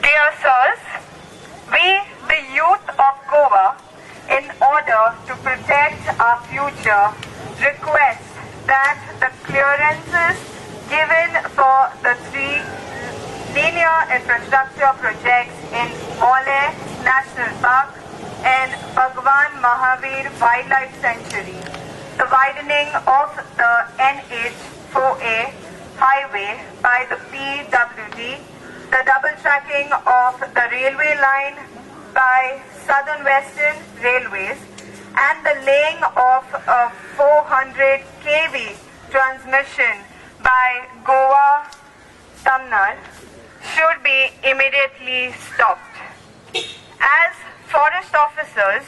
Dear sirs, we, the youth of Goa, in order to protect our future, request that the clearances given for the 3 linear infrastructure projects in Mole National Park and Bhagwan Mahavir Wildlife Sanctuary, the widening of the NH4A highway by the PWD, the double tracking of the railway line by Southern Western Railways, and the laying of a 400 kV transmission by Goa Tamnal should be immediately stopped. As forest officers,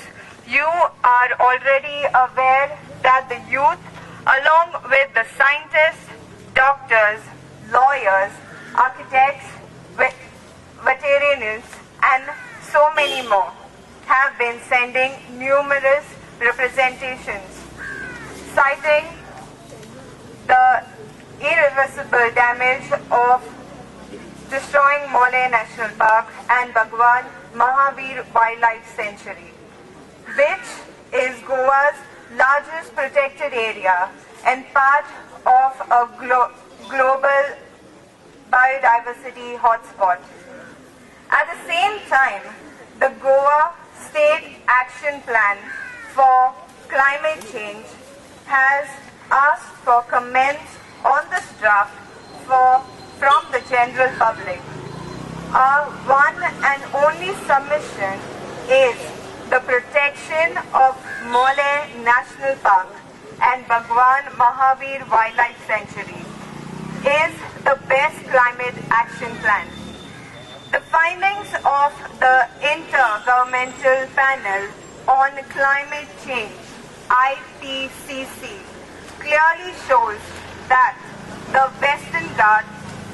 you are already aware that the youth, along with the scientists, doctors, lawyers, architects, veterinarians, and so many more, have been sending numerous representations, citing the irreversible damage of destroying Mole National Park and Bhagwan Mahavir Wildlife Sanctuary, which is Goa's largest protected area and part of a global biodiversity hotspot. At the same time, the Goa State Action Plan for Climate Change has asked for comments on this draft from the general public. Our one and only submission is the protection of Mole National Park and Bhagwan Mahavir Wildlife Sanctuary is the best climate action plan. The findings of the Intergovernmental Panel on Climate Change, IPCC, clearly shows that the Western Ghats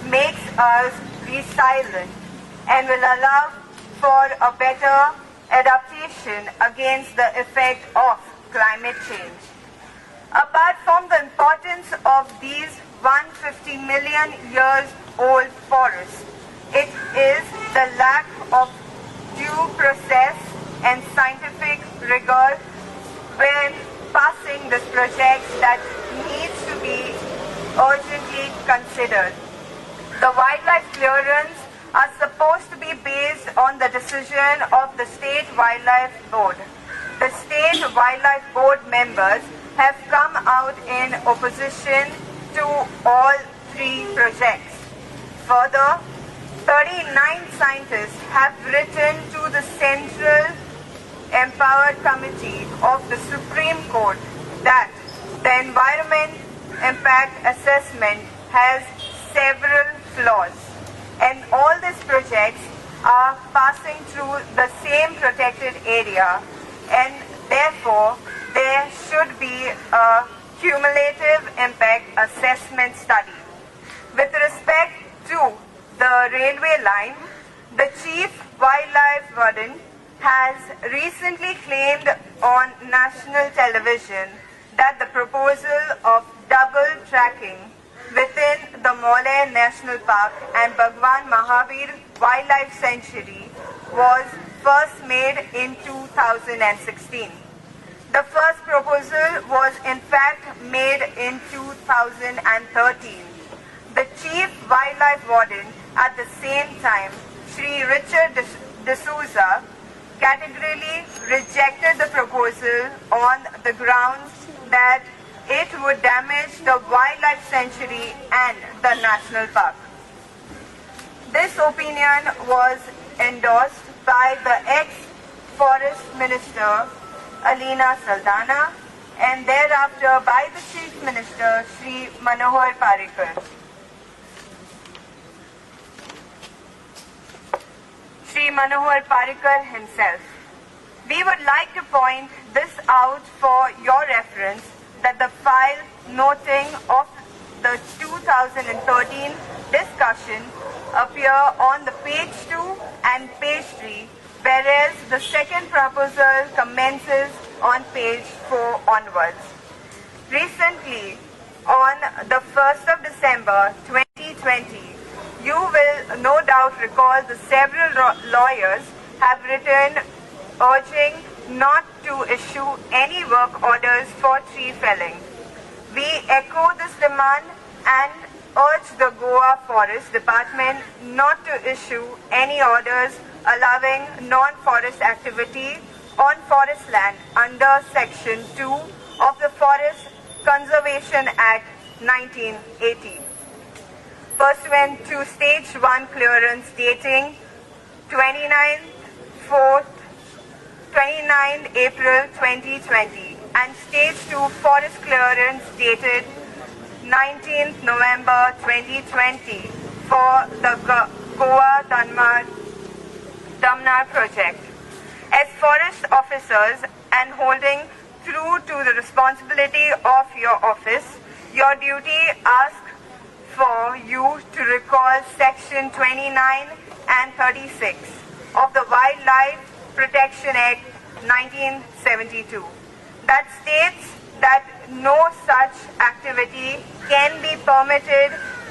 makes us resilient and will allow for a better adaptation against the effect of climate change. Apart from the importance of these 150 million years old forests, it is the lack of due process and scientific rigor when passing this project that needs to be urgently considered. The wildlife clearance are supposed to be based on the decision of the State Wildlife Board. The State Wildlife Board members have come out in opposition to all three projects. Further, 39 scientists have written to the Central Empowered Committee of the Supreme Court that the environment impact assessment has several flaws, and all these projects are passing through the same protected area, and therefore there should be a cumulative impact assessment study. With respect to the railway line, the Chief Wildlife Warden has recently claimed on national television that the proposal of double tracking within the Maulay National Park and Bhagwan Mahavir Wildlife Sanctuary was first made in 2016. The first proposal was in fact made in 2013. The Chief Wildlife Warden at the same time, Sri Richard D'Souza, categorically rejected the proposal on the grounds that it would damage the wildlife sanctuary and the national park. This opinion was endorsed by the ex-Forest Minister Alina Saldana and thereafter by the Chief Minister Sri Manohar Parrikar. Sri Manohar Parrikar himself. We would like to point this out for your reference that the file noting of the 2013 discussion appear on the page 2 and page 3, whereas the second proposal commences on page 4 onwards. Recently, on the 1st of December 2020, you will no doubt recall the several lawyers have written urging not to issue any work orders for tree felling. We echo this demand and urge the Goa Forest Department not to issue any orders allowing non-forest activity on forest land under Section 2 of the Forest Conservation Act 1980. Pursuant to Stage 1 clearance dating 29 April 2020 and Stage 2 forest clearance dated 19th November 2020 for the Goa Damnar project. As forest officers and holding true to the responsibility of your office, your duty asks for you to recall Section 29 and 36 of the Wildlife Protection Act 1972 that states that no such activity can be permitted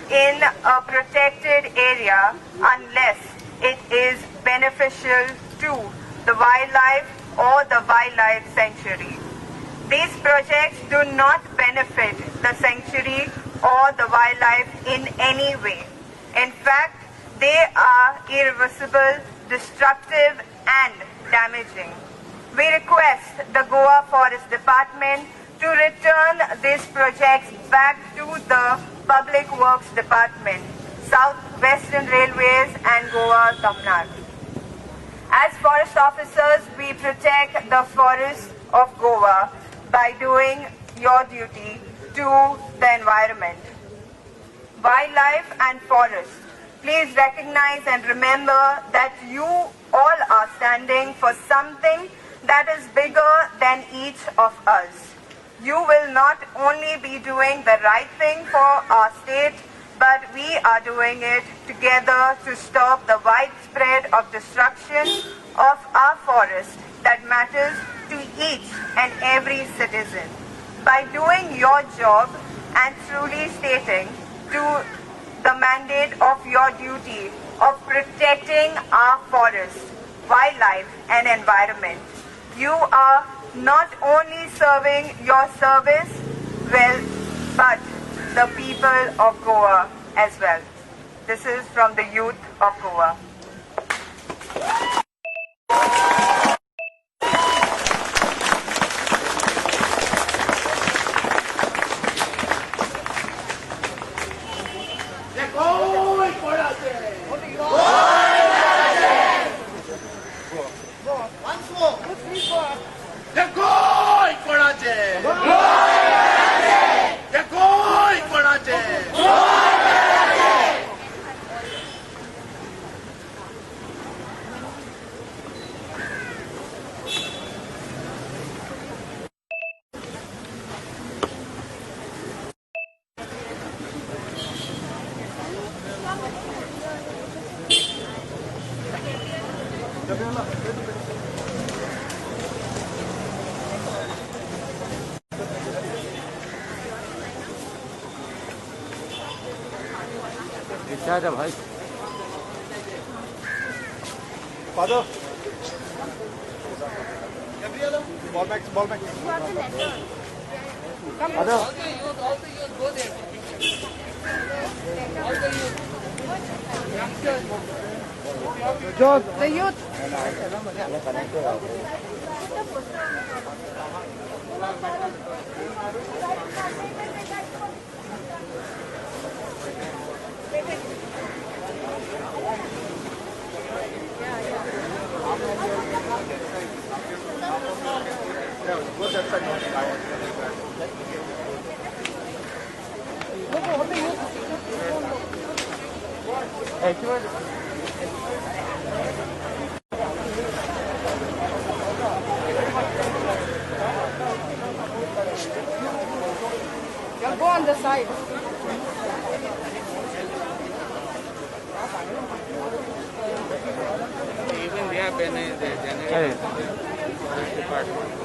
in a protected area unless it is beneficial to the wildlife or the wildlife sanctuary. These projects do not benefit the sanctuary or the wildlife in any way. In fact, they are irreversible, destructive and damaging. We request the Goa Forest Department to return these projects back to the Public Works Department, South Western Railways and Goa Damnar. As forest officers, we protect the forests of Goa by doing your duty to the environment. Wildlife and forests, please recognize and remember that you all are standing for something that is bigger than each of us. You will not only be doing the right thing for our state, but we are doing it together to stop the widespread of destruction of our forest that matters to each and every citizen. By doing your job and truly stating to the mandate of your duty of protecting our forests, wildlife and environment, you are not only serving your service well, but the people of Goa as well. This is from the youth of Goa. क्या था भाई Father. Ball back, ball back. Father. John. The youth. Go on the side. even they have been the department